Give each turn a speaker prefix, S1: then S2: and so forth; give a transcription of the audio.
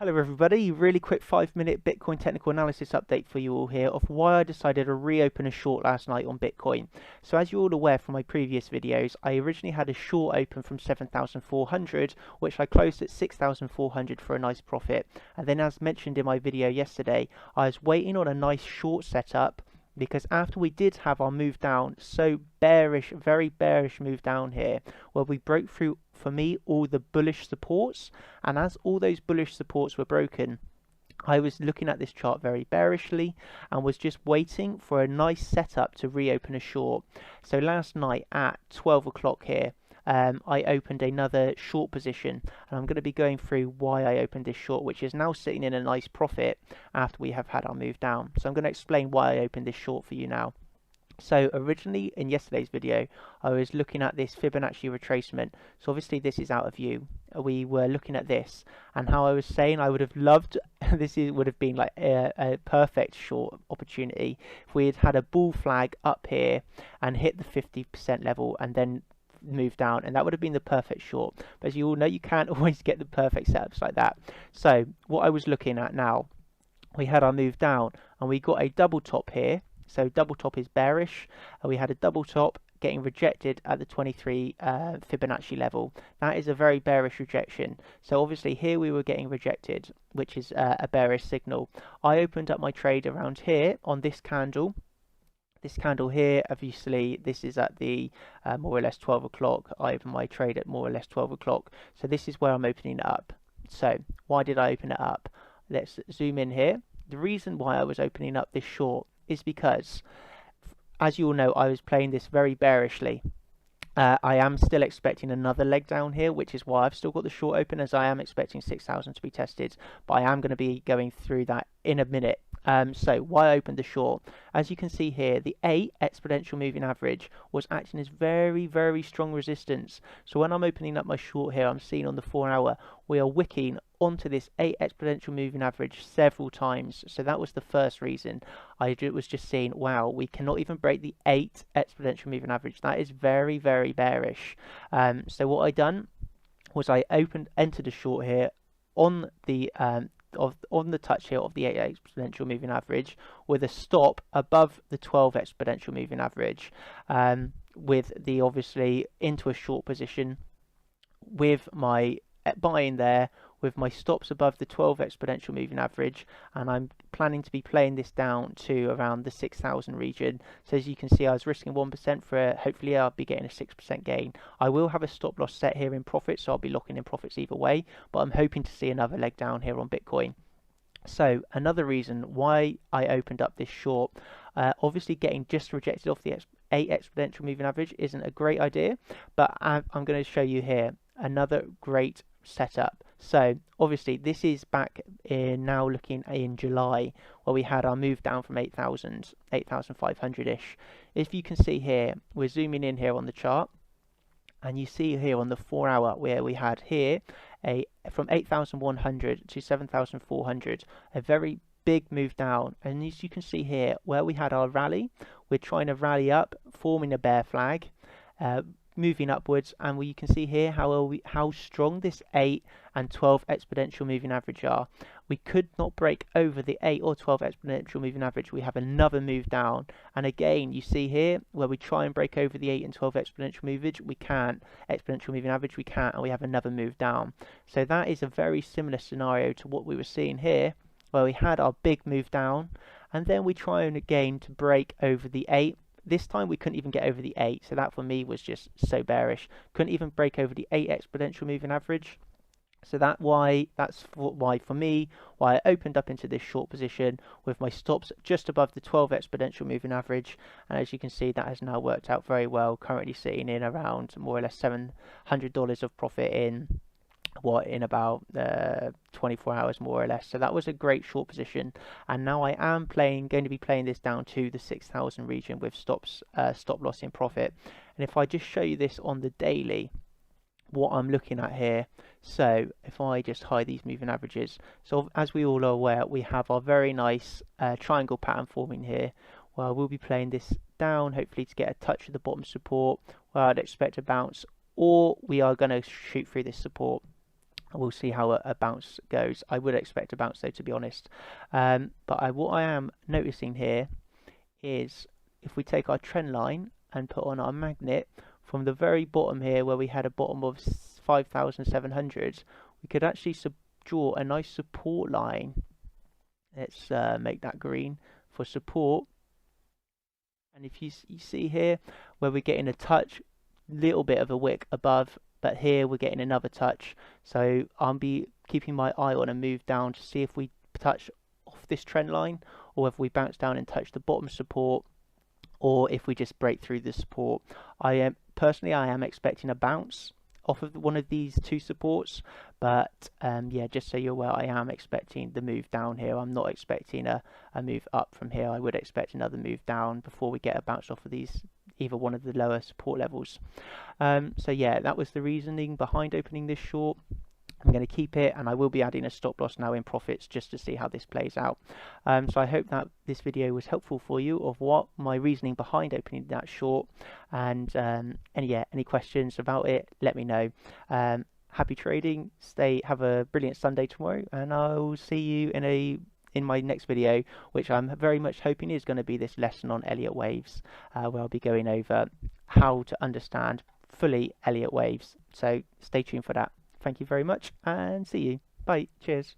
S1: Hello everybody, really quick 5-minute Bitcoin technical analysis update for you all here of why I decided to reopen a short last night on Bitcoin. So as you're all aware from my previous videos, I originally had a short open from 7,400, which I closed at 6,400 for a nice profit. And then as mentioned in my video yesterday, I was waiting on a nice short setup because after we did have our move down, so bearish, very bearish move down here, where we broke through, for me, all the bullish supports, and as all those bullish supports were broken, I was looking at this chart very bearishly and was just waiting for a nice setup to reopen a short. So last night at 12 o'clock here, I opened another short position, and I'm going to be going through why I opened this short, which is now sitting in a nice profit after we have had our move down. So I'm going to explain why I opened this short for you now. So originally in yesterday's video, I was looking at this Fibonacci retracement. So obviously this is out of view. We were looking at this, and how I was saying I would have loved, would have been like a perfect short opportunity if we had had a bull flag up here and hit the 50% level and then move down, and that would have been the perfect short. But as you all know, you can't always get the perfect setups like that. So what I was looking at now, we had our move down and we got a double top here. So double top is bearish, and we had a double top getting rejected at the 23 Fibonacci level. That is a very bearish rejection. So obviously here we were getting rejected, which is a bearish signal. I opened up my trade around here on this candle. This candle here, obviously, this is at the more or less 12 o'clock. I opened my trade at more or less 12 o'clock. So this is where I'm opening it up. So why did I open it up? Let's zoom in here. The reason why I was opening up this short is because, as you all know, I was playing this very bearishly. I am still expecting another leg down here, which is why I've still got the short open, as I am expecting 6,000 to be tested, but I am going to be going through that in a minute. So why I opened the short, as you can see here, the 8 exponential moving average was acting as very, very strong resistance. So when I'm opening up my short here, I'm seeing on the 4 hour, we are wicking onto this 8 exponential moving average several times. So that was the first reason. I was just saying, wow, we cannot even break the 8 exponential moving average. That is very, very bearish. So what I done was I entered a short here on the on the touch here of the 8 exponential moving average with a stop above the 12 exponential moving average, with the obviously into a short position with my buying there, with my stops above the 12 exponential moving average, and I'm planning to be playing this down to around the 6,000 region. So as you can see, I was risking 1% for it. Hopefully I'll be getting a 6% gain. I will have a stop loss set here in profit, so I'll be locking in profits either way, but I'm hoping to see another leg down here on Bitcoin. So another reason why I opened up this short, obviously getting just rejected off the 8 exponential moving average isn't a great idea, but I'm going to show you here another great setup. So obviously this is back in, now looking in July, where we had our move down from 8,000, 8,500-ish. If you can see here, we're zooming in here on the chart, and you see here on the 4 hour where we had here a from 8,100 to 7,400, a very big move down. And as you can see here where we had our rally, we're trying to rally up, forming a bear flag, moving upwards, and you can see here how strong this 8 and 12 exponential moving average are. We could not break over the 8 or 12 exponential moving average. We have another move down, and again you see here where we try and break over the 8 and 12 exponential moving average we can't, and we have another move down. So that is a very similar scenario to what we were seeing here, where we had our big move down, and then we try and again to break over the 8. This time we couldn't even get over the 8, so that for me was just so bearish. Couldn't even break over the 8 exponential moving average. So that's why for me, why I opened up into this short position with my stops just above the 12 exponential moving average. And as you can see, that has now worked out very well, currently sitting in around more or less $700 of profit in about 24 hours more or less. So that was a great short position, and now I am going to be playing this down to the 6,000 region with stop loss in profit. And if I just show you this on the daily, what I'm looking at here, so if I just hide these moving averages, so as we all are aware, we have our very nice triangle pattern forming here. Well, we'll be playing this down, hopefully to get a touch of the bottom support where I'd expect a bounce, or we are going to shoot through this support. We'll see how a bounce goes. I would expect a bounce though, to be honest. But what I am noticing here is if we take our trend line and put on our magnet from the very bottom here where we had a bottom of 5,700, we could actually draw a nice support line. Let's make that green for support. And if you see here where we're getting a touch, little bit of a wick above, but here we're getting another touch. So I'll be keeping my eye on a move down to see if we touch off this trend line, or if we bounce down and touch the bottom support, or if we just break through the support. Personally I am expecting a bounce off of one of these two supports, but yeah, just so you're aware, I am expecting the move down here. I'm not expecting a move up from here. I would expect another move down before we get a bounce off of these, either one of the lower support levels. So yeah, that was the reasoning behind opening this short. I'm going to keep it, and I will be adding a stop loss now in profits just to see how this plays out. So I hope that this video was helpful for you of what my reasoning behind opening that short, and any questions about it, let me know. Happy trading. Have a brilliant Sunday tomorrow, and I'll see you in my next video, which I'm very much hoping is going to be this lesson on Elliott waves, where I'll be going over how to understand fully Elliott waves. So stay tuned for that. Thank you very much, and see you. Bye. Cheers.